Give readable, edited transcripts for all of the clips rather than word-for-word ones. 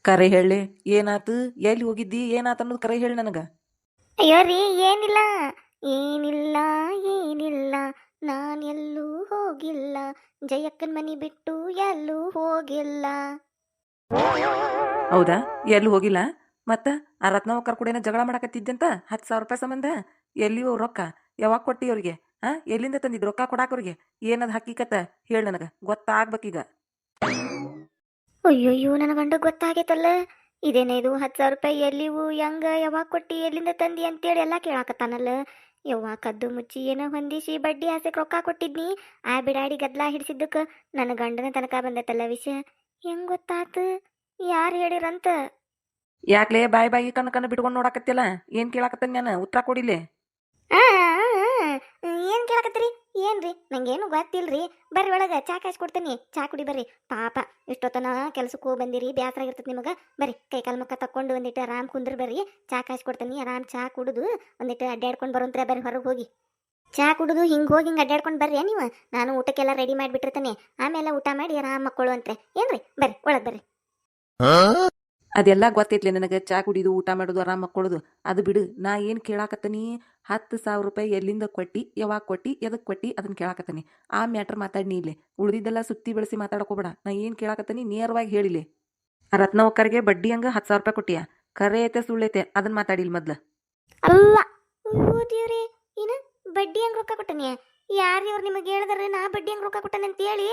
ಕರೆ ಹೇಳಿ. ಏನಾತು? ಎಲ್ಲಿ ಹೋಗಿದ್ದಿ? ಏನಾತ ಅನ್ನೋದು ಕರೆ ಹೇಳಿ ನನಗ. ಅಯ್ಯೋ ರೀ ಏನಿಲ್ಲ ಏನಿಲ್ಲ ಏನಿಲ್ಲ ನಾನೆಲ್ಲೂ ಹೋಗಿಲ್ಲ ಜಯಕ್ಕನ್ ಮನಿ ಬಿಟ್ಟು ಎಲ್ಲೂ ಹೋಗಿಲ್ಲ. ಹೌದಾ? ಎಲ್ಲಿ ಹೋಗಿಲ್ಲ? ಮತ್ತ ಆ ರತ್ನವಕ್ಕರ್ ಕೂಡ ಏನೋ ಜಗಳ ಮಾಡಕತ್ತಿದ್ದಂತ 10,000 ರೂಪಾಯಿ ಸಂಬಂಧ. ಎಲ್ಲಿಯೋ ರೊಕ್ಕ? ಯಾವಾಗ ಕೊಟ್ಟಿ ಅವ್ರಿಗೆ? ಎಲ್ಲಿಂದ ತಂದಿದ್ ರೊಕ್ಕ ಕೊಡಾಕ ಅವ್ರಿಗೆ? ಏನದ್ ಹಕ್ಕಿಕತ್ತ ಹೇಳಿ ನನಗ, ಗೊತ್ತಾಗ್ಬೇಕೀಗ. ಅಯ್ಯೋಯ್ಯೋ ನನ್ನ ಗಂಡ ಗೊತ್ತಾಗೈತಲ್ಲ. ಇದೇನೇ ಇದು 10,000 ರೂಪಾಯಿ ಎಲ್ಲಿವು ಹೆಂಗ ಯಾವಾಗ ಕೊಟ್ಟಿ ಎಲ್ಲಿಂದ ತಂದಿ ಅಂತೇಳಿ ಎಲ್ಲ ಕೇಳಾಕತ್ತಾನಲ್ಲ. ಯವ್ವ ಕದ್ದು ಮುಚ್ಚಿ ಏನೋ ಹೊಂದಿಸಿ ಬಡ್ಡಿ ಆಸೆಗೆ ರೊಕ್ಕ ಕೊಟ್ಟಿದ್ನಿ. ಆ ಬಿಡಾಡಿ ಗದ್ಲಾ ಹಿಡಿಸಿದ್ದಕ್ಕೆ ನನ್ನ ಗಂಡನ ತನಕ ಬಂದೈತಲ್ಲ ವಿಷಯ. ಹೆಂಗ್ ಗೊತ್ತಾತು? ಯಾರು ಹೇಳಿರಂತ? ಯಾಕ್ಲೇ ಬಾಯಿ ಬಾಯಿ ಕಣ್ಣ ಕಣ್ಣ ಬಿಟ್ಕೊಂಡು ನೋಡಾಕತ್ತಿಲ್ಲ? ಏನ್ ಕೇಳಾಕತ್ತ ನಾನು? ಉತ್ತರ ಕೊಡಿಲೆ. ಆ, ಏನ್ ಕೇಳಕತ್ತೀರಿ? ಏನ್ರಿ ನಂಗೇನು ಗೊತ್ತಿಲ್ರಿ. ಬರ್ರಿ ಒಳಗ ಚಾ ಕಾಯ್ಸಿ ಕೊಡ್ತೀನಿ, ಚಾ ಕುಡಿ ಬರ್ರಿ. ಪಾಪ ಇಷ್ಟೊತ್ತನ ಕೆಲ್ಸಕ್ಕೆ ಹೋಗಿ ಬಂದಿರಿ, ಬ್ಯಾಸರ ಆಗಿರ್ತದೆ ನಿಮಗೆ. ಬರ್ರಿ ಕೈ ಕಾಲು ಮುಖ ತಕ್ಕೊಂಡು ಒಂದಿಟ್ಟು ಆರಾಮ್ ಕುಂದ್ರ ಬರ್ರಿ. ಚಾ ಕಾಯ್ಸಿ ಕೊಡ್ತೀನಿ, ಆರಾಮ್ ಚಾ ಕುಡಿದು ಒಂದಿಟ್ಟು ಅಡ್ಡಾಡ್ಕೊಂಡು ಬರೋಂತ್ರ ಬರ್ರಿ. ಹೊರಗೆ ಹೋಗಿ ಚಾ ಕುಡಿದು ಹಿಂಗೆ ಹೋಗಿ ಹಿಂಗೆ ಅಡ್ಡಾಡ್ಕೊಂಡು ಬರ್ರಿ ನೀವು. ನಾನು ಊಟಕ್ಕೆಲ್ಲ ರೆಡಿ ಮಾಡಿಬಿಟ್ಟಿರ್ತೀನಿ, ಆಮೇಲೆ ಊಟ ಮಾಡಿ ಆರಾಮ್ ಮಕ್ಕಳು ಏನ್ರಿ. ಬರ್ರಿ ಒಳಗೆ ಬರ್ರಿ. ಅದೆಲ್ಲ ಗೊತ್ತೈತ್ಲೆ ನನಗೆ. ಚಾ ಕುಡಿದು ಊಟ ಮಾಡೋದು ಆರಾಮ್ ಮಕ್ಕೊಳ್ಳೋದು ಅದು ಬಿಡು. ನಾ ಏನು ಕೇಳಾಕತ್ತೀನಿ? 10,000 ರೂಪಾಯಿ ಎಲ್ಲಿಂದ ಕೊಟ್ಟಿ, ಯಾವಾಗ ಕೊಟ್ಟಿ, ಎದಕ್ಕೆ ಕೊಟ್ಟಿ ಅದನ್ನ ಕೇಳಾಕತ್ತೀನಿ. ಆ ಮ್ಯಾಟ್ರ್ ಮಾತಾಡಿ ಇಲ್ಲಿ. ಉಳಿದಿದ್ದೆಲ್ಲ ಸುತ್ತಿ ಬೆಳೆಸಿ ಮಾತಾಡಕೋಬೇಡ. ನಾ ಏನು ಕೇಳಾಕತ್ತೀನಿ ನೇರವಾಗಿ ಹೇಳಿಲಿ. ಆ ರತ್ನವಕ್ಕರಿಗೆ ಬಡ್ಡಿ ಹಂಗ 10,000 ರೂಪಾಯಿ ಕೊಟ್ಟಿಯ? ಕರೆ ಐತೆ ಸುಳ್ಳೈತೆ ಅದನ್ನ ಮಾತಾಡಿಲ್ ಮೊದ್ಲು. ಅಲ್ಲ, ಅಯ್ಯೋ ದೇವ್ರಿ, ಏನ ಬಡ್ಡಿ ಹಂಗೆ ರೊಕ್ಕ ಕೊಟ್ಟನಿ? ಯಾರು ಇವ್ರು ನಿಮಗೆ ಹೇಳಿದ್ರೆ ನಾ ಬಡ್ಡಿ ಹಂಗೆ ರೊಕ್ಕ ಕೊಟ್ಟನೆ ಅಂತ ಹೇಳಿ?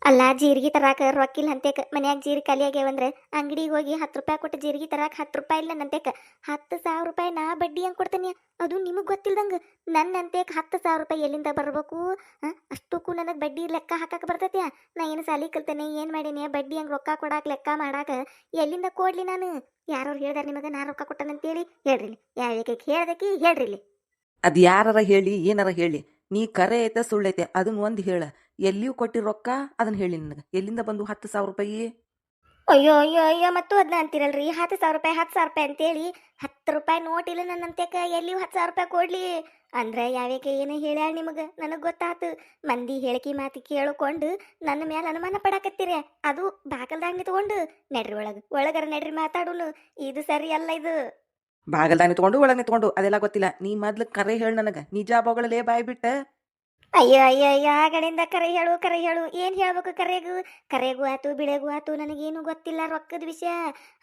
ಅಲ್ಲ, ಜೀರಿಗೆ ತರಾಕ ರೊಕ್ಕಿಲ್ಲ ಅಂತೇಕ. ಮನ್ಯಾಗ ಜೀರಿಗೆ ಖಾಲಿ ಆಗ್ಯಾವಂದ್ರೆ ಅಂಗಡಿಗೆ ಹೋಗಿ 10 ರೂಪಾಯಿ ಕೊಟ್ಟು ಜೀರಿಗೆ ತರಾಕ 10 ರೂಪಾಯಿ ಇಲ್ಲ ನಂತೇಕ. 10,000 ರೂಪಾಯಿ ನಾ ಬಡ್ಡಿ ಹಂಗೆ ಕೊಡ್ತೇನೆ? ಅದು ನಿಮಗೆ ಗೊತ್ತಿಲ್ದಂಗೆ ನನ್ನ ಅಂತೇಕ 10,000 ರೂಪಾಯಿ ಎಲ್ಲಿಂದ ಬರಬೇಕು? ಅಷ್ಟಕ್ಕೂ ನನಗೆ ಬಡ್ಡಿ ಲೆಕ್ಕ ಹಾಕಕ್ಕೆ ಬರ್ತೈತ್ಯಾ? ನಾ ಏನು ಸಾಲಿ ಕಲ್ತೇನೆ, ಏನು ಮಾಡೀನಿ? ಬಡ್ಡಿ ಹಂಗೆ ರೊಕ್ಕ ಕೊಡಾಕ ಲೆಕ್ಕ ಮಾಡಾಕ ಎಲ್ಲಿಂದ ಕೊಡ್ಲಿ ನಾನು? ಯಾರು ಹೇಳ್ದಾರ ನಿಮಗೆ ನಾ ರೊಕ್ಕ ಕೊಟ್ಟನಂತೇಳಿ? ಹೇಳ್ರಿ, ಯಾವ ಹೇಳ್ದಕ್ಕೆ ಹೇಳ್ರಿ. ಅದು ಯಾರಾರ ಹೇಳಿ ಏನಾರ ಹೇಳಿ, ನೀ ಕರೆ ಐತೆ ಸುಳ್ಳೈತೆ ಅದನ್ನ ಒಂದು ಹೇಳ. ಎಲ್ಲಿಯೂ ಕೊಟ್ಟಿ ರೊಕ್ಕ ಅದನ್ನ ಹೇಳಿ ನನಗೆ. ಎಲ್ಲಿಂದ ಬಂದು 10,000 ರೂಪಾಯಿ? ಅಯ್ಯೋ ಅಯ್ಯೋ ಅಯ್ಯೋ, ಮತ್ತು ಅದನ್ನ ಅಂತೀರಲ್ರಿ 10,000 ರೂಪಾಯಿ 10,000 ರೂಪಾಯಿ ಅಂತೇಳಿ. 10 ರೂಪಾಯಿ ನೋಟ್ ಇಲ್ಲ ನನ್ನಂತೆಕ ಎಲ್ಲಿಯೂ 10,000 ರೂಪಾಯಿ ಕೊಡ್ಲಿ ಅಂದ್ರೆ ಯಾವ್ಯಾಕೆ ಏನು ಹೇಳ್ಯಾಳ ನಿಮಗೆ? ನನಗೆ ಗೊತ್ತಾತು. ಮಂದಿ ಹೇಳಿಕೆ ಮಾತು ಕೇಳಿಕೊಂಡು ನನ್ನ ಮೇಲೆ ಅನುಮಾನ ಪಡಾಕತ್ತೀರ. ಅದು ಬಾಕಲ್ದಾಗ ನಿಂತ್ಕೊಂಡು. ನಡ್ರಿ ಒಳಗೆ, ಒಳಗರ ನಡ್ರಿ ಮಾತಾಡೋನು. ಇದು ಸರಿ ಅಲ್ಲ ಇದು. ಬಾಗಲ್ದಾಗ ನಿಂತ್ಕೊಂಡು ಒಳಗೆ ನಿಂತ್ಕೊಂಡು ಅದೆಲ್ಲ ಗೊತ್ತಿಲ್ಲ. ನೀ ಮೊದ್ಲು ಕರೆ ಹೇಳಿ ನನಗೆ. ನಿಜ ಬೊಗಳಲೇ ಬಾಯ್ ಬಿಟ್ಟ. ಅಯ್ಯೋ ಅಯ್ಯೋ ಅಯ್ಯೋ, ಆ ಕಡೆಯಿಂದ ಕರೆ ಹೇಳು ಕರೆ ಹೇಳು. ಏನು ಹೇಳ್ಬೇಕು? ಕರೆಗೂ ಕರೆಗೂ ಆತು ಬಿಳೆಗೂ ಆತು, ನನಗೇನು ಗೊತ್ತಿಲ್ಲ ರೊಕ್ಕದ ವಿಷಯ.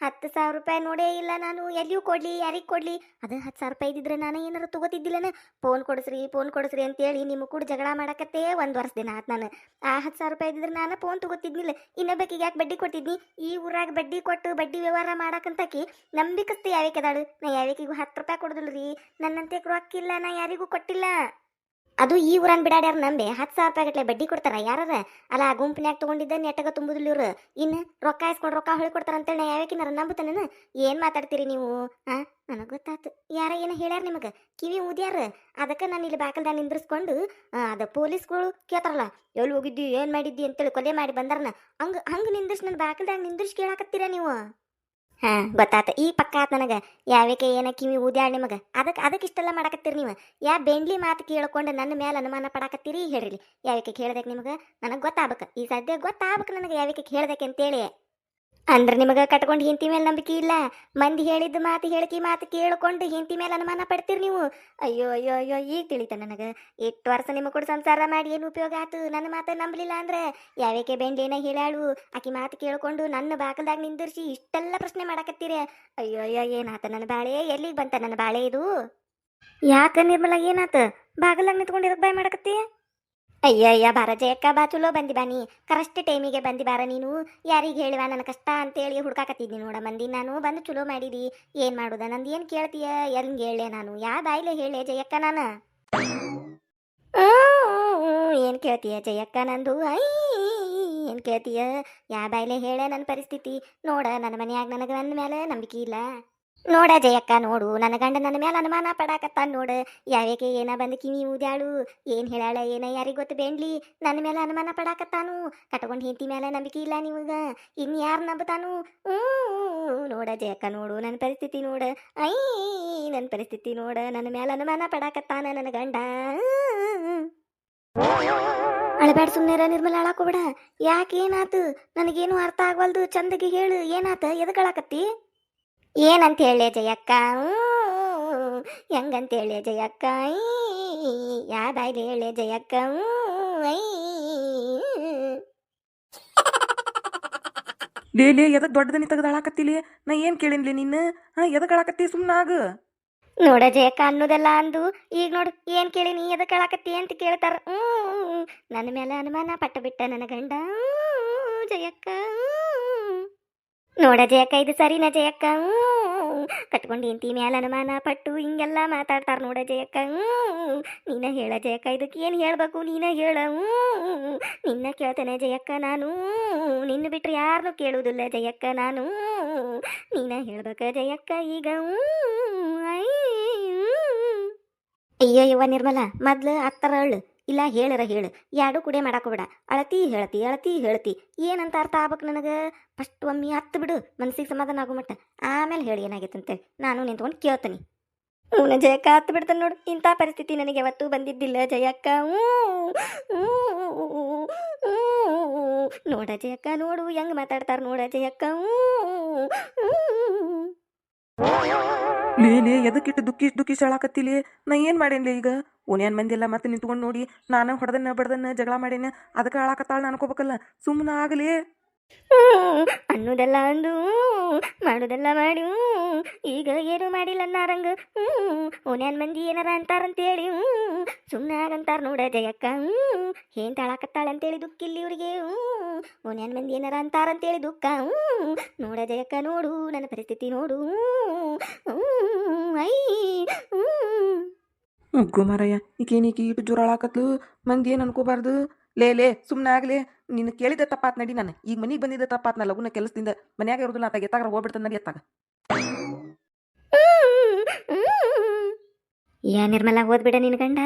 10,000 ರೂಪಾಯಿ ನೋಡೇ ಇಲ್ಲ ನಾನು. ಎಲ್ಲಿಯೂ ಕೊಡ್ಲಿ, ಯಾರಿಗೆ ಕೊಡ್ಲಿ? ಅದು 10,000 ರೂಪಾಯಿ ಇದ್ದಿದ್ರೆ ನಾನು ಏನಾರು ತಗೋತಿದ್ದಿಲ್ಲನ? ಫೋನ್ ಕೊಡಿಸ್ರಿ ಅಂತೇಳಿ ನಿಮ್ಮ ಕೂಡ ಜಗಳ ಮಾಡಕತ್ತೇ 1 ವರ್ಷ ದಿನ ಆತು ನಾನು. ಆ 10,000 ರೂಪಾಯಿ ಇದ್ದಿದ್ರೆ ನಾನು ಫೋನ್ ತಗೋತಿದ್ನಿಲ್ಲ. ಇನ್ನೊಬ್ಬಕಿಗೆ ಯಾಕೆ ಬಡ್ಡಿ ಕೊಟ್ಟಿದ್ನಿ? ಈ ಊರಾಗ ಬಡ್ಡಿ ಕೊಟ್ಟು ಬಡ್ಡಿ ವ್ಯವಹಾರ ಮಾಡಕಂತಾಕಿ ನಂಬಿಕಸ್ತಿ ಯಾವ್ಯಾಕದಾಳು? ನಾ ಯಾವ್ಯಾಕಿಗೂ 10 ರೂಪಾಯಿ ಕೊಡೋದಿಲ್ರಿ. ನನ್ನಂತೆ ರೊಕ್ಕಿಲ್ಲ, ನಾ ಯಾರಿಗೂ ಕೊಟ್ಟಿಲ್ಲ. ಅದು ಈ ಊರನ್ ಬಿಡಾಡ್ಯಾರ ನಂಬೆ 10,000 ರೂಪಾಯಿ ಗಟ್ಲೆ ಬಡ್ಡಿ ಕೊಡ್ತಾರ ಯಾರಾರ? ಅಲ್ಲ, ಗುಂಪಿನ್ಯಾಗ ತಗೊಂಡಿದ್ದ ನೆಟ್ಟಗ ತುಂಬುದಿಲ್ಲ ಇವ್ರು. ಇನ್ನು ರೊಕ್ಕ ಇಸ್ಕೊಂಡು ರೊಕ್ಕ ಹೊಳಿ ಕೊಡ್ತಾರ ಅಂತೇಳಿ ನಾ ಯಾವ್ಯಾಕಿನಾರ ನಂಬುತ್ತಾನೇನು? ಏನು ಮಾತಾಡ್ತೀರಿ ನೀವು? ನನಗೆ ಗೊತ್ತಾತು. ಯಾರ ಏನೋ ಹೇಳ್ಯಾರ ನಿಮಗೆ, ಕಿವಿ ಊದ್ಯಾರ. ಅದಕ್ಕೆ ನಾನು ಇಲ್ಲಿ ಬಾಕಲ್ದಾಗ ನಿಂದ್ರಿಸ್ಕೊಂಡು ಅದು ಪೊಲೀಸ್ಗಳು ಕೇಳ್ತಾರಲ್ಲ, ಎಲ್ಲಿ ಹೋಗಿದ್ದಿ, ಏನು ಮಾಡಿದ್ದಿ ಅಂತೇಳಿ ಕೊಲೆ ಮಾಡಿ ಬಂದಾರನ, ಹಂಗೆ ನಿಂದ್ರಿಸಿ ನನ್ನ ಬಾಕಲ್ದಾಗ ನಿಂದ್ರಿಸಿ ಕೇಳಾಕತ್ತೀರ ನೀವು? ಗೊತ್ತಾತ. ಈ ಪಕ್ಕ ಆತ್ ನನಗೆ. ಯಾವ್ಯಾಕೆ ಏನ ಕಿವಿ ಊದ್ಯಾಳ ನಿಮಗೆ? ಅದಕ್ಕೆ ಇಷ್ಟೆಲ್ಲ ಮಾಡಕತ್ತೀರಿ ನೀವು? ಬೆಂಡ್ಲಿ ಮಾತು ಕೇಳ್ಕೊಂಡು ನನ್ನ ಮೇಲೆ ಅನುಮಾನ ಪಡಾಕತ್ತೀರಿ? ಹೇಳ್ರಿ, ಯಾವ್ಯಾಕೆ ಹೇಳ್ದಕ್ಕೆ ನಿಮಗೆ? ನನಗೆ ಗೊತ್ತಾಗ್ಬೇಕು. ಈ ಸದ್ಯ ಗೊತ್ತಾಗ್ಬೇಕು ನನಗೆ ಯಾವ್ಯಾಕೆ ಹೇಳ್ದಕ್ಕೆ ಅಂತೇಳಿ. ಅಂದ್ರೆ ನಿಮಗೆ ಕಟ್ಕೊಂಡು ಹಿಂತಿ ಮೇಲೆ ನಂಬಿಕೆ ಇಲ್ಲ? ಮಂದಿ ಹೇಳಿದ್ದು ಮಾತು ಕೇಳಿಕೊಂಡು ಹಿಂತಿ ಮೇಲೆ ಅನುಮಾನ ಪಡ್ತೀರಿ ನೀವು? ಅಯ್ಯೋ ಅಯ್ಯೋ ಅಯ್ಯೋ, ಈಗ ತಿಳಿತ ನನಗೆ. 8 ವರ್ಷ ನಿಮ್ಮ ಕೂಡ ಸಂಸಾರ ಮಾಡಿ ಏನು ಉಪಯೋಗ ಆಯ್ತು? ನನ್ನ ಮಾತು ನಂಬಲಿಲ್ಲ ಅಂದ್ರೆ ಯಾವ್ಯಾಕೆ ಬೆಂಡೇನ ಹೇಳಾಳು? ಆಕಿ ಮಾತು ಕೇಳಿಕೊಂಡು ನನ್ನ ಬಾಕಲ್ದಾಗ ನಿಂದಿರ್ಸಿ ಇಷ್ಟೆಲ್ಲ ಪ್ರಶ್ನೆ ಮಾಡಕತ್ತೀರಿ? ಅಯ್ಯೋ ಅಯ್ಯೋ, ಏನಾತ ನನ್ನ ಬಾಳೆ? ಎಲ್ಲಿಗೆ ಬಂತ ನನ್ನ ಬಾಳೆ ಇದು? ಯಾಕೆ ನಿರ್ಮಲ, ಏನಾತ? ಬಾಗಲ್ದಾಗ ನಿಂತ್ಕೊಂಡಿರಕ್ಕೆ ಬಾಯ್ ಮಾಡಕತ್ತಿ? ಅಯ್ಯಯ್ಯ, ಬಾರ ಜಯಕ್ಕ, ಬಾ, ಚಲೋ ಬಂದಿ ಬಾ. ನೀ ಕರೆಕ್ಟ್ ಟೈಮಿಗೆ ಬಂದಿ ಬಾರ. ನೀನು ಯಾರಿಗೆ ಹೇಳಿವ ನನ್ನ ಕಷ್ಟ ಅಂತೇಳಿ ಹುಡ್ಕಾಕತ್ತಿದ್ನಿ ನೋಡ ಮಂದಿ. ನಾನು ಬಂದು ಚಲೋ ಮಾಡಿದಿ. ಏನು ಮಾಡುದ? ನಂದು ಏನು ಕೇಳ್ತೀಯ? ಎಲ್ಲಿ ಹೇಳೆ ನಾನು? ಬಾಯ್ಲೆ ಹೇಳೆ ಜಯಕ್ಕ ನಾನು? ಏನು ಕೇಳ್ತೀಯ ಜಯಕ್ಕ ನಂದು? ಏನು ಕೇಳ್ತೀಯ? ಬಾಯ್ಲೆ ಹೇಳೆ ನನ್ನ ಪರಿಸ್ಥಿತಿ? ನೋಡ, ನನ್ನ ಮನ್ಯಾಗ ನನಗೆ ನನ್ನ ಮೇಲೆ ನಂಬಿಕೆ ಇಲ್ಲ. ನೋಡ ಜಯಕ್ಕ, ನೋಡು, ನನ್ನ ಗಂಡ ನನ್ನ ಮೇಲೆ ಅನುಮಾನ ಪಡಾಕತ್ತಾನ ನೋಡು. ಯಾವ್ಯಾಕೆ ಏನ ಬಂದು ಕಿವಿ ಊದ್ಯಾಳು? ಏನು ಹೇಳಾಳ ಏನ ಯಾರಿಗೆ ಗೊತ್ತು? ಬೆಂಡ್ಲಿ ನನ್ನ ಮೇಲೆ ಅನುಮಾನ ಪಡಾಕತ್ತಾನು. ಕಟ್ಕೊಂಡು ಹೆಂಡತಿ ಮೇಲೆ ನಂಬಿಕೆ ಇಲ್ಲ ನಿಮಗ, ಇನ್ನು ಯಾರು ನಂಬುತ್ತಾನು? ನೋಡ ಜಯಕ್ಕ, ನೋಡು ನನ್ನ ಪರಿಸ್ಥಿತಿ ನೋಡ. ಐ ನನ್ನ ಪರಿಸ್ಥಿತಿ ನೋಡ. ನನ್ನ ಮೇಲೆ ಅನುಮಾನ ಪಡಾಕತ್ತಾನ ನನ್ನ ಗಂಡ. ಅಳಬ್ಯಾಡ ಸುಮ್ಮನೆ ನಿರ್ಮಲ ಅಳಾಕೋಬೇಡ. ಯಾಕೆ ಏನಾತು? ನನಗೇನು ಅರ್ಥ ಆಗವಲ್ದು. ಚಂದಗೆ ಹೇಳು, ಏನಾತ? ಎದಕ್ಕೆ ಅಳಾಕತ್ತಿ? ಏನಂತ ಹೇಳಿ ಜಯಕ್ಕ? ಹೆಂಗಂತ ಹೇಳಿ ಜಯಕ್ಕ? ಯಾ ಬಾಯ್ಲಿ ಹೇಳಿ ಜಯಕ್ಕ? ಐ. ಲೇ ಎದಕ್ ದೊಡ್ಡದನಿ ತೆಗೆದು ಅಳಾಕತ್ತಿಲಿ? ನಾ ಏನು ಕೇಳಿನ್ಲಿ ನಿನ್ನ? ಎದಕ್ಕೆ ಅಳಾಕತ್ತಿ? ಸುಮ್ಮನಾಗ. ನೋಡ ಜಯಕ್ಕ ಅನ್ನೋದೆಲ್ಲ ಅಂದು ಈಗ ನೋಡು ಏನ್ ಕೇಳಿನಿ ಎದಕ್ಕೆ ಅಳಾಕತ್ತಿ ಅಂತ ಕೇಳ್ತಾರ. ನನ್ನ ಮೇಲೆ ಅನುಮಾನ ಪಟ್ಟ ಬಿಟ್ಟ ನನ್ನ ಗಂಡ. ಜಯಕ್ಕ ನೋಡ ಜಯಕ್ಕ, ಇದು ಸರಿನಾ ಜಯಕ್ಕ? ಕಟ್ಕೊಂಡು ಎಂತಿ ಮ್ಯಾಲ ಅನುಮಾನ ಪಟ್ಟು ಹಿಂಗೆಲ್ಲ ಮಾತಾಡ್ತಾರ ನೋಡ ಜಯಕ್ಕ. ನೀನ ಹೇಳ ಜಯಕ್ಕ, ಇದಕ್ಕೆ ಏನು ಹೇಳ್ಬೇಕು? ನೀನ ಹೇಳ. ನಿನ್ನ ಕೇಳ್ತೇನೆ ಜಯಕ್ಕ ನಾನು. ನಿನ್ನ ಬಿಟ್ರೆ ಯಾರನ್ನೂ ಕೇಳುವುದಿಲ್ಲ ಜಯಕ್ಕ ನಾನು. ನೀನ ಹೇಳ್ಬೇಕ ಜಯಕ್ಕ ಈಗ. ಐ. ಅಯ್ಯೋ ಯವ್ವ ನಿರ್ಮಲ, ಮೊದ್ಲು ಹತ್ತರ ಅಳ್ಳು, ಇಲ್ಲ ಹೇಳರ ಹೇಳು. ಎರಡು ಕುಡೆ ಮಾಡಾಕೋಬೇಡ. ಅಳತಿ ಹೇಳ್ತಿ ಏನಂತ ಅರ್ಥ ಆಗ್ಬೇಕು ನನಗೆ? ಫಸ್ಟ್ ಒಮ್ಮೆ ಹತ್ತು ಬಿಡು, ಮನ್ಸಿಗೆ ಸಮಾಧಾನ ಆಗೋ ಮಟ್ಟ. ಆಮೇಲೆ ಹೇಳಿ ಏನಾಗೈತೆ ಅಂತೇಳಿ ನಾನು ನಿಂತ್ಕೊಂಡು ಕೇಳ್ತೀನಿ. ಹ್ಞೂ ಜಯಕ್ಕ, ಹತ್ತು ಬಿಡ್ತಾನೆ ನೋಡು. ಇಂಥ ಪರಿಸ್ಥಿತಿ ನನಗೆ ಯಾವತ್ತೂ ಬಂದಿದ್ದಿಲ್ಲ ಜಯಕ್ಕ. ನೋಡ ಜಯಕ್ಕ, ನೋಡು ಹೆಂಗೆ ಮಾತಾಡ್ತಾರ ನೋಡ ಜಯಕ್ಕ. ಲೇ ಎದಕ್ಕಿಟ್ಟು ದುಃಖಿಸ್ ಅಳಾಕತ್ತಿಲಿ? ನಾ ಏನು ಮಾಡೇನ್ಲಿ ಈಗ? ಓನ್ಯಾನ್ ಮಂದಿ ಎಲ್ಲ ಮತ್ತೆ ನಿಂತ್ಕೊಂಡು ನೋಡಿ ನಾನು ಹೊಡೆದನ್ನ ಬಡ್ದನ್ನ ಜಗಳ ಮಾಡೇನ, ಅದಕ್ಕೆ ಅಳಾಕತ್ತಾಳ ಅನ್ಕೋಬೇಕಲ್ಲ. ಸುಮ್ಮನೆ ಆಗಲಿ. ಅನ್ನೋದೆಲ್ಲ ಅಂದು ಮಾಡೋದೆಲ್ಲ ಮಾಡಿ ಈಗ ಏನು ಮಾಡಿಲ್ಲ ಅನ್ನಾರಂಗ. ಓನ್ಯಾನ್ ಮಂದಿ ಏನಾರ ಅಂತಾರಂತೇಳಿ ಸುಮ್ಮನೆ ಆಗಂತಾರ ನೋಡ ಜಯಕ್ಕ. ಏನ್ ತಾಳಾಕತ್ತಾಳಂತೇಳಿ ದುಃಖ ಇಲ್ಲಿ ಇವ್ರಿಗೆ. ಓನ್ಯಾನ್ ಮಂದಿ ಏನಾರ ಅಂತಾರಂತೇಳಿ ದುಃಖ. ನೋಡ ಜಯಕ್ಕ, ನೋಡು ನನ್ನ ಪರಿಸ್ಥಿತಿ ನೋಡು. ಐ. ಗುಮಾರಯ್ಯ, ಈಕೇನೀಕಿ ಇಟ್ಟು ಜೋರ ಅಳಾಕತ್ಲು? ಮಂದಿ ಏನು ಅನ್ಕೋಬಾರ್ದು. ಲೇ ಸುಮ್ಮನೆ ಆಗಲಿ. ನಿನ್ನ ಕೇಳಿದ ತಪ್ಪಾತ್ ನಡಿ. ನಾನು ಈಗ ಮನೆಗೆ ಬಂದಿದ್ದ ತಪ್ಪಾತ್. ನಾ ಲಗುನ ಕೆಲಸದಿಂದ ಮನ್ಯಾಗ ಇರೋದಿಲ್ಲ. ಆತಾಗ ಎತ್ತಾಗ ಹೋಗ್ಬಿಡ್ತಾನೆ ನಡಿ ಎತ್ತಾಗ. ಯಾ ನಿರ್ಮಲ, ಹೋದ್ಬಿಡ ನಿನ್ ಗಂಡ.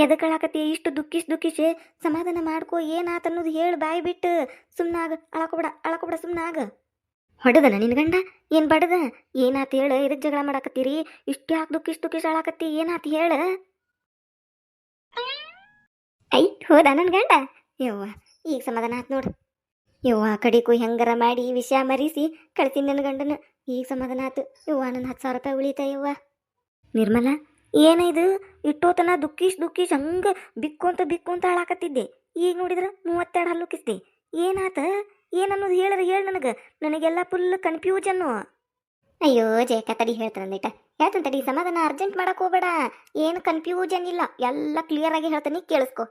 ಎದಕ್ಕೆ ಅಳಾಕತ್ತಿ ಇಷ್ಟು ದುಃಖಿಸಿ? ಸಮಾಧಾನ ಮಾಡ್ಕೋ. ಏನಾತ ಅನ್ನೋದು ಹೇಳು ಬಾಯಿ ಬಿಟ್ಟು. ಸುಮ್ಮನಾಗ, ಅಳಕೋಬೇಡ ಸುಮ್ಮನಾಗ. ಹೊಡೆದನ ನಿನ್ ಗಂಡ? ಏನು ಬಡದ? ಏನಾತ ಹೇಳು? ಎದಕ್ಕೆ ಜಗಳ ಮಾಡಾಕತ್ತೀರಿ? ಇಷ್ಟು ಯಾಕೆ ದುಃಖಿಸಿ ಅಳಾಕತ್ತಿ? ಏನಾತ ಹೇಳ? ಐ, ಹೋದ ನನ್ನ ಗಂಡ? ಯವ್ವ, ಈಗ ಸಮಾಧಾನ ಆತ್ ನೋಡು. ಯವ್ವ, ಕಡಿಕು ಹೆಂಗಾರ ಮಾಡಿ ವಿಷಯ ಮರಿಸಿ ಕಳ್ತೀನಿ ನನ್ನ ಗಂಡನ. ಈಗ ಸಮಾಧಾನ ಆತು. ಯವ್ವ, ನನ್ನ 10,000 ರೂಪಾಯಿ ಉಳಿತಾ ಯವ್ವ. ನಿರ್ಮಲ, ಏನಿದು? ಇಟ್ಟೋತನ ದುಃಖಿಸಿ ಹಂಗೆ ಬಿಕ್ಕೊಂತ ಅಳಾಕತ್ತಿದ್ದೆ. ಈಗ ನೋಡಿದ್ರೆ 32 ಹಲ್ಲುಕಿಸ್ದೆ. ಏನಾತ? ಏನನ್ನೋದು ಹೇಳು ನನಗೆ. ನನಗೆಲ್ಲ ಫುಲ್ ಕನ್ಫ್ಯೂಷನ್ನು. ಅಯ್ಯೋ ಜಯಕ್ಕ, ತಡಿ ಹೇಳ್ತಾನೆ ತಡಿ. ಸಮಾಧಾನ, ಅರ್ಜೆಂಟ್ ಮಾಡಕ್ ಹೋಗ್ಬೇಡ. ಏನು ಕನ್ಫ್ಯೂಷನ್ ಇಲ್ಲ, ಎಲ್ಲ ಕ್ಲಿಯರ್ ಆಗಿ ಹೇಳ್ತಾನೆ, ಕೇಳಿಸ್ಕೊ.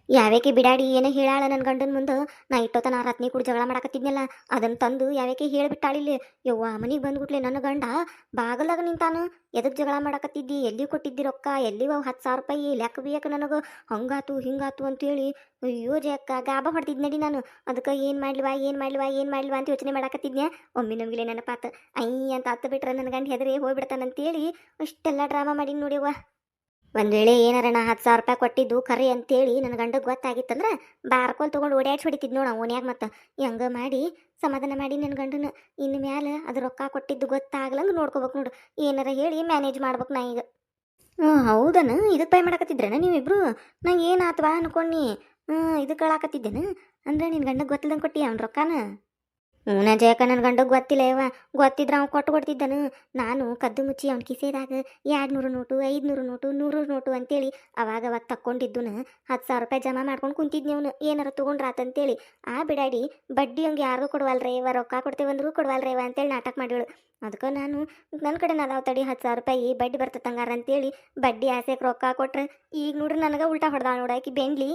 ಯಾವ್ಯಾಕೆ ಬಿಡಾಡಿ ಏನೋ ಹೇಳಾಳ ನನ್ನ ಗಂಡನ ಮುಂದೆ. ನಾ ಇಟ್ಟೋತನ ರತ್ನಿ ಕೂಡ ಜಗಳ ಮಾಡಾಕತ್ತಿದ್ನಲ್ಲ, ಅದನ್ನು ತಂದು ಯಾವ್ಯಾಕೆ ಹೇಳಿಬಿಟ್ಟಾಳಿಲ್ಲಿ. ಯವ್ವ, ಮನೆಗೆ ಬಂದ್ಬಿಟ್ಲೆ ನನ್ನ ಗಂಡ ಬಾಗಲಾಗ ನಿಂತಾನು. ಎದಕ್ಕೆ ಜಗಳ ಮಾಡಾಕತ್ತಿದ್ದಿ? ಎಲ್ಲಿ ಕೊಟ್ಟಿದ್ದಿ ರೊಕ್ಕ? ಎಲ್ಲಿ 10,000 ರೂಪಾಯಿ ಲೆಕ್ಕ ಬೇಕು ನನಗೆ? ಹಂಗಾತು ಹಿಂಗಾತು ಅಂತೇಳಿ ಅಯ್ಯೋ ಜಯಕ್ಕ, ಗಾಬ ಹೊಡ್ತಿದ್ ನಡಿ ನಾನು. ಅದಕ್ಕೆ ಏನು ಮಾಡ್ಲಿವಾ ಅಂತ ಯೋಚನೆ ಮಾಡಾಕತ್ತಿದ್ನ್ಯಾ. ಒಮ್ಮೆ ನಮಗಿಲೆ ನನ್ನ ಪಾತ ಐ ಅಂತ ಹತ್ತು ಬಿಟ್ರೆ ನನ್ನ ಗಂಡ ಹೆದರಿ ಹೋಗ್ಬಿಡ್ತಾನಂತೇಳಿ ಅಷ್ಟೆಲ್ಲ ಡ್ರಾಮಾ ಮಾಡಿ ನೋಡಿವ್ವ. ಒಂದು ವೇಳೆ ಏನಾರ ನಾ 10,000 ರೂಪಾಯಿ ಕೊಟ್ಟಿದ್ದು ಖರೆ ಅಂತೇಳಿ ನನ್ನ ಗಂಡಗೆ ಗೊತ್ತಾಗಿತ್ತಂದ್ರೆ ಬಾರ್ಕೋಲ್ ತೊಗೊಂಡು ಓಡಾಡ್ಸಿ ಹೊಡಿತಿದ್ ನೋಡು ಓನ್ಯಾಗ. ಮತ್ತು ಹೆಂಗೆ ಮಾಡಿ ಸಮಾಧಾನ ಮಾಡಿ ನನ್ನ ಗಂಡನ ಇನ್ನು ಮ್ಯಾಲೆ ಅದು ರೊಕ್ಕ ಕೊಟ್ಟಿದ್ದು ಗೊತ್ತಾಗ್ಲಂಗೆ ನೋಡ್ಕೋಬೇಕು ನೋಡು. ಏನಾರ ಹೇಳಿ ಮ್ಯಾನೇಜ್ ಮಾಡ್ಬೇಕು ನಾ ಈಗ. ಹೌದನ? ಇದಕ್ಕೆ ಭಯ ಮಾಡಕತ್ತಿದ್ರೇನ ನೀವಿಬ್ರು? ನಂಗೆ ಏನಾತ್ವಾ ಅನ್ಕೊಂಡಿ. ಇದಕ್ಕೆ ಕಳಾಕತ್ತಿದ್ದೇನು ಅಂದ್ರೆ ನಿನ್ನ ಗಂಡಗೆ ಗೊತ್ತಿಲ್ದಂಗೆ ಕೊಟ್ಟಿ ಅವ್ನ ರೊಕ್ಕನ? ನಾ ಜಯಕ್ಕ, ನನ್ನ ಗಂಡಗೆ ಗೊತ್ತಿಲ್ಲ ಯವ್ವ. ಗೊತ್ತಿದ್ರೆ ಅವ್ನು ಕೊಡ್ತಿದ್ದನು. ನಾನು ಕದ್ದು ಮುಚ್ಚಿ ಅವ್ನ ಕಿಸೆದಾಗ 200 ನೋಟು, 500 ನೋಟು, 100 ನೋಟು ಅಂತೇಳಿ ಅವಾಗ ತಕ್ಕೊಂಡಿದ್ದುನು 10,000 ರೂಪಾಯಿ ಜಮಾ ಮಾಡ್ಕೊಂಡು ಕುಂತಿದ್ನಿ. ಅವನು ಏನಾರ ತೊಗೊಂಡ್ರಾತಂತೇಳಿ. ಆ ಬಿಡಾಡಿ ಬಡ್ಡಿ ಹಂಗೆ ಯಾರು ಕೊಡವಲ್ರೇ ಇವ, ರೊಕ್ಕ ಕೊಡ್ತೇವಂದ್ರೂ ಕೊಡವಲ್ರೇ ಇವ ಅಂತೇಳಿ ನಾಟಕ ಮಾಡಿವಳು. ಅದಕ್ಕೆ ನಾನು ನನ್ನ ಕಡೆ ಅದಾವ ತಡಿ 10,000 ರೂಪಾಯಿ ಬಡ್ಡಿ ಬರ್ತದಂಗಾರ ಅಂತೇಳಿ ಬಡ್ಡಿ ಆಸೆಗೆ ರೊಕ್ಕ ಕೊಟ್ರೆ ಈಗ ನೋಡ್ರಿ ನನಗೆ ಉಲ್ಟಾ ಹೊಡೆದಾಳ ನೋಡಾಕಿ ಬೆಂಡ್ಲಿ.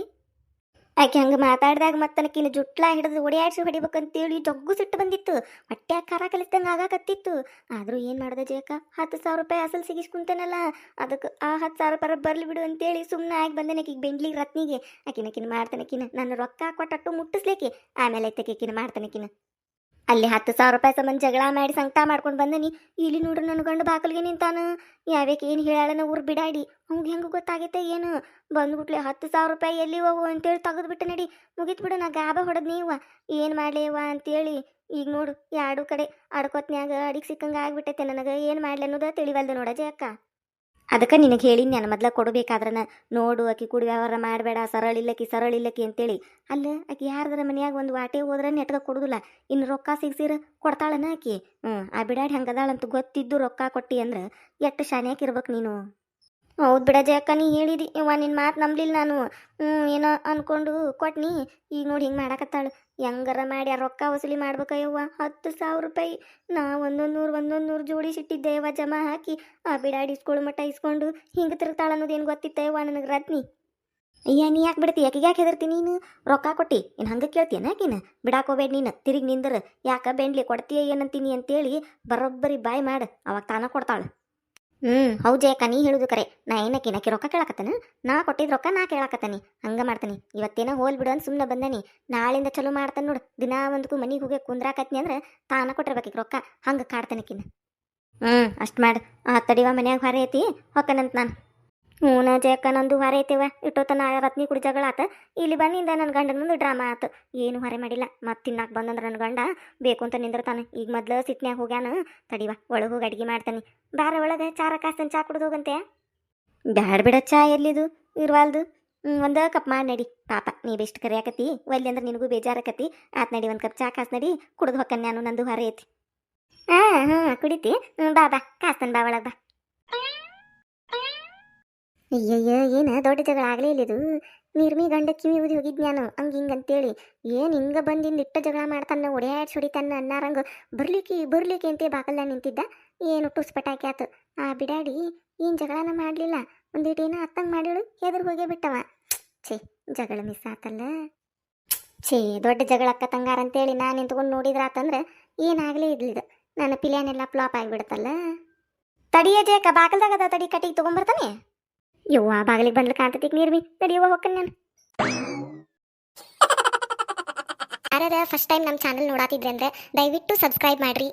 ಆಕೆ ಹಂಗೆ ಮಾತಾಡಿದಾಗ ಮತ್ತನಕಿನ ಜುಟ್ಲ ಹಿಡಿದು ಒಡೆಯಾಡ್ಸಿ ಹೊಡಿಬೇಕಂತೇಳಿ ಜಗ್ಗು ಸಿಟ್ಟು ಬಂದಿತ್ತು. ಹೊಟ್ಟೆ ಖಾರ ಕಲಿಸ್ದಂಗೆ ಆಗಾಕತ್ತಿತ್ತು. ಆದರೂ ಏನು ಮಾಡ್ದೆ ಜಯಕ್ಕ? 10,000 ರೂಪಾಯಿ ಅಸಲು ಸಿಗಿಸ್ಕೊಂತೇನಲ್ಲ, ಅದಕ್ಕೆ ಆ 10,000 ರೂಪಾಯಿ ಬರಲಿ ಬಿಡು ಅಂತೇಳಿ ಸುಮ್ಮನೆ ಆಗಿ ಬಂದೇನೆ. ಆಕಿಗೆ ಬೆಂಡ್ಲಿಗೆ ರತ್ನಿಗೆ ಆಕಿನ ಮಾಡ್ತಾನಕಿನ ನನ್ನ ರೊಕ್ಕ ಕೊಟ್ಟಟ್ಟು ಮುಟ್ಟಿಸ್ಲಿಕ್ಕೆ. ಆಮೇಲೆ ಐತಕಿನ ಮಾಡ್ತಾನಕಿನ ಅಲ್ಲಿ 10,000 ರೂಪಾಯಿ ಸಂಬಂಧ ಜಗಳ ಮಾಡಿ ಸಂಕಟ ಮಾಡ್ಕೊಂಡು ಬಂದನಿ. ಇಲ್ಲಿ ನೋಡ್ರಿ ನನ್ನ ಗಂಡು ಬಾಕಲ್ಗೆ ನಿಂತಾನು. ಯಾವ್ಯಾಕೆ ಏನು ಹೇಳಾಳನ ಊರು ಬಿಡಾಡಿ. ಅವ್ಗೆ ಹೆಂಗೆ ಗೊತ್ತಾಗೈತೆ ಏನು? ಬಂದ್ಬಿಟ್ಲೆ 10,000 ರೂಪಾಯಿ ಎಲ್ಲಿ ಹೋಗು ಅಂತೇಳಿ ತೆಗೆದ್ಬಿಟ್ಟು ನಡಿ. ಮುಗಿತು ಬಿಡು, ನಾ ಗಾಬ ಹೊಡೆದ್ ನೀವ ಏನು ಮಾಡ್ಲೇವ ಅಂತೇಳಿ. ಈಗ ನೋಡು ಎರಡು ಕಡೆ ಅಡ್ಕೊತ್ನ್ಯಾಗ ಅಡಿಗೆ ಸಿಕ್ಕಂಗೆ ಆಗ್ಬಿಟ್ಟೈತೆ ನನಗೆ. ಏನು ಮಾಡ್ಲಿ ಅನ್ನೋದು ತಿಳಿವಲ್ದು ನೋಡ ಜಯಕ್ಕ. ಅದಕ್ಕೆ ನಿನಗೆ ಹೇಳಿನಿ ನಾನು ಮೊದ್ಲ ಕೊಡಬೇಕಾದ್ರನ ನೋಡು ಆಕಿ ಕುಡಿ ವ್ಯವಹಾರ ಮಾಡಬೇಡ ಸರಳ ಇಲ್ಲಕಿ ಅಂತೇಳಿ. ಅಲ್ಲ ಆಕಿ ಯಾರ್ದಾರ ಮನ್ಯಾಗ ಒಂದು ವಾಟೆ ಹೋದ್ರೆ ನೆಟ್ಗ ಕೊಡುದಿಲ್ಲ, ಇನ್ನು ರೊಕ್ಕ ಸಿಗ್ಸಿರ ಕೊಡ್ತಾಳನ ಆಕಿ. ಆ ಬಿಡಾಡಿ ಹಂಗದಾಳಂತ ಗೊತ್ತಿದ್ದು ರೊಕ್ಕ ಕೊಟ್ಟಿ ಅಂದ್ರೆ ಎಷ್ಟು ಶಾನ್ಯಾಕಿರ್ಬೇಕು ನೀನು. ಹೌದು ಬಿಡ ಜಯಕ್ಕ, ನೀ ಹೇಳಿದಿ ಯವ್ವ, ನಿನ್ನ ಮಾತು ನಂಬಲಿಲ್ಲ ನಾನು. ಏನೋ ಅನ್ಕೊಂಡು ಕೊಟ್ನಿ, ಈಗ ನೋಡಿ ಹಿಂಗೆ ಮಾಡಾಕತ್ತಾಳು. ಹೆಂಗಾರ ಮಾಡಿ ಆ ರೊಕ್ಕ ವಸೂಲಿ ಮಾಡ್ಬೇಕ ಯವ್ವ. 10,000 ರೂಪಾಯಿ ನಾ ಒಂದೊಂದು ಜೋಡಿಸಿಟ್ಟಿದ್ದೆ ಯವ್ವ, ಜಮಾ ಹಾಕಿ. ಆ ಬಿಡಾಡಿ ಇಸ್ಕೊಳ್ಳೋ ಮಟ್ಟ ಇಸ್ಕೊಂಡು ಹಿಂಗೆ ತಿರುಗ್ತಾಳ ಅನ್ನೋದೇನು ಗೊತ್ತಿತ್ತ ಯವ್ವ ನನಗೆ ರತ್ನಿ. ಅಯ್ಯ ನೀ ಯಾಕೆ ಬಿಡ್ತಿ, ಯಾಕೆ ಹೆದರ್ತಿ ನೀನು? ರೊಕ್ಕ ಕೊಟ್ಟಿ ಇನ್ನು ಹಂಗೆ ಕೇಳ್ತೀಯನ ಆಕಿನ? ಬಿಡಾಕೋಬೇಡ ನೀನು, ತಿರುಗಿ ನಿಂದ್ರ. ಯಾಕೆ ಬೆಂಡ್ಲಿ ಕೊಡ್ತೀಯ ಏನಂತೀನಿ ಅಂತೇಳಿ ಬರೋಬ್ಬರಿ ಬಾಯ್ ಮಾಡು, ಅವಾಗ ತಾನ ಕೊಡ್ತಾಳೆ. ಹೌದು ಜಯಕ್ಕ, ನೀ ಹೇಳುದು ಕರೆ. ನಾ ಏನಕ್ಕಿ ರೊಕ್ಕ ಕೇಳಾಕತ್ತನ? ನಾ ಕೊಟ್ಟಿದ್ ರೊಕ್ಕ ನಾ ಕೇಳಾಕತ್ತನಿ, ಹಂಗ ಮಾಡ್ತಾನಿ. ಇವತ್ತೇನೋ ಹೋಲ್ ಬಿಡು ಅಂತ ಸುಮ್ಮನೆ ಬಂದನಿ. ನಾಳಿಂದ ಚಲೋ ಮಾಡ್ತಾನೆ ನೋಡು. ದಿನಾ ಒಂದಕ್ಕೂ ಮನಿಗೆ ಹೋಗಿ ಕುಂದ್ರಾಕತ್ನಿ ಅಂದ್ರೆ ತಾನ ಕೊಟ್ಟಿರ್ಬೇಕೀಗ ರೊಕ್ಕ, ಹಂಗೆ ಕಾಡ್ತಾನಕಿನ. ಅಷ್ಟು ಮಾಡು. ತಡಿವ, ಮನ್ಯಾಗ ಹೊರ ಐತಿ ಹೊಕ್ಕನಂತ ನಾನು. ಹ್ಞೂ ಜಯಕ್ಕ, ನಂದು ಹೊರ ಐತಿವ. ಇಟ್ಟೋತನ ರತ್ನಿ ಕುಡಿ ಜಗಳ ಆತ, ಇಲ್ಲಿ ಬಂದಿಂದ ನನ್ನ ಗಂಡನ ಮುಂದೆ ಡ್ರಾಮಾ ಆತು. ಏನು ಹೊರೆ ಮಾಡಿಲ್ಲ. ಮತ್ತೆ ತಿನ್ನಾಕ ಬಂದಂದ್ರೆ ನನ್ನ ಗಂಡ ಬೇಕು ಅಂತ ನಿಂದಿರ್ತಾನೆ. ಈಗ ಮೊದ್ಲು ಸಿಟ್ನ್ಯಾಗ ಹೋಗ್ಯಾನ. ತಡಿವ, ಒಳಗೆ ಹೋಗಿ ಅಡ್ಗೆ ಮಾಡ್ತಾನೆ. ಬಾರ ಒಳಗೆ ಚಾರ ಕಾಸ್ತನ, ಚಾ ಕುಡ್ದು ಹೋಗಂತೆ. ಬ್ಯಾಡ ಬಿಡ, ಚಾ ಎಲ್ಲಿದು ಇರ್ವಾಲ್ದು. ಒಂದು ಕಪ್ ಮಾಡಿ ನಡಿ. ಪಾಪ ನೀ ಬೆಸ್ಟ್ ಕರಿಯಾಕತಿ, ಒಲ್ಲಿ ಅಂದ್ರೆ ನಿನಗೂ ಬೇಜಾರಕತಿ. ಆತ್ ನಡಿ, ಒಂದು ಕಪ್ ಚಾ ಕಾಸ್ ನಡಿ, ಕುಡ್ದು ಹೊಕ್ಕನ್ ನಾನು. ನಂದು ಹೊರ ಐತಿ. ಕುಡಿತಿ? ಬಾ ಬಾ, ಕಾಸ್ತನ್ ಬಾ, ಒಳಗೆ ಬಾ. ಅಯ್ಯಯ್ಯ, ಏನು ದೊಡ್ಡ ಜಗಳ ಆಗಲೇ ಇಲ್ಲಿದು. ನಿರ್ಮಿ ಗಂಡ ಕಿವಿ ಊದಿ ಹೋಗಿದ್ ನಾನು ಹಂಗೆ ಹಿಂಗೆ ಅಂತೇಳಿ. ಏನು ಹಿಂಗೆ ಬಂದಿಂದ ಇಟ್ಟ ಜಗಳ ಮಾಡ್ತಾನೆ, ಒಡ್ಯಾಡ್ಸಿ ಹೊಡಿತಾನೆ ಅನ್ನಾರಂಗೆ. ಬರ್ಲಿಕ್ಕೆ ಅಂತ ಬಾಕಲ್ದಾಗ ನಿಂತಿದ್ದ. ಏನು ಟುಸ್ ಪಟಾಕಿ ಆತು. ಆ ಬಿಡಾಡಿ ಏನು ಜಗಳನ ಮಾಡಲಿಲ್ಲ, ಒಂದಿಟ್ಟು ಏನೋ ಅತ್ತಂಗೆ ಮಾಡಿಳು, ಹೆದ್ರ ಹೋಗೇ ಬಿಟ್ಟವ. ಛೇ, ಜಗಳ ಮಿಸ್ ಆತಲ್ಲ. ಛೇ, ದೊಡ್ಡ ಜಗಳ ಅಕ್ಕ ತಂಗಾರ ಅಂತೇಳಿ ನಾನು ನಿಂತ್ಕೊಂಡು ನೋಡಿದ್ರ ಆತಂದ್ರೆ ಏನಾಗಲೇ ಇರ್ಲಿದು. ನನ್ನ ಪಿಲ್ಯಾನೆಲ್ಲ ಫ್ಲಾಪ್ ಆಗಿಬಿಡುತ್ತಲ್ಲ. ತಡಿಯ ಜೇಕ, ಬಾಕಲ್ದಾಗ ತಡಿ, ಕಟ್ಟಿಗೆ ತೊಗೊಂಬರ್ತಾನೆ. ಯವ್ವ, ಬಾಗಿಲಿಗೆ ಬಂದ್ಲು ಕಾಣ್ತತಿ ನೀರ್ಮಿ. ತಡಿಯವ್ವ, ಹೋಗ್ಕನ್ ನಾನು. ಯಾರ್ಯಾರ ಫಸ್ಟ್ ಟೈಮ್ ನಮ್ಮ ಚಾನಲ್ ನೋಡಾತಿದ್ರೆ ಅಂದ್ರೆ ದಯವಿಟ್ಟು ಸಬ್ಸ್ಕ್ರೈಬ್ ಮಾಡ್ರಿ.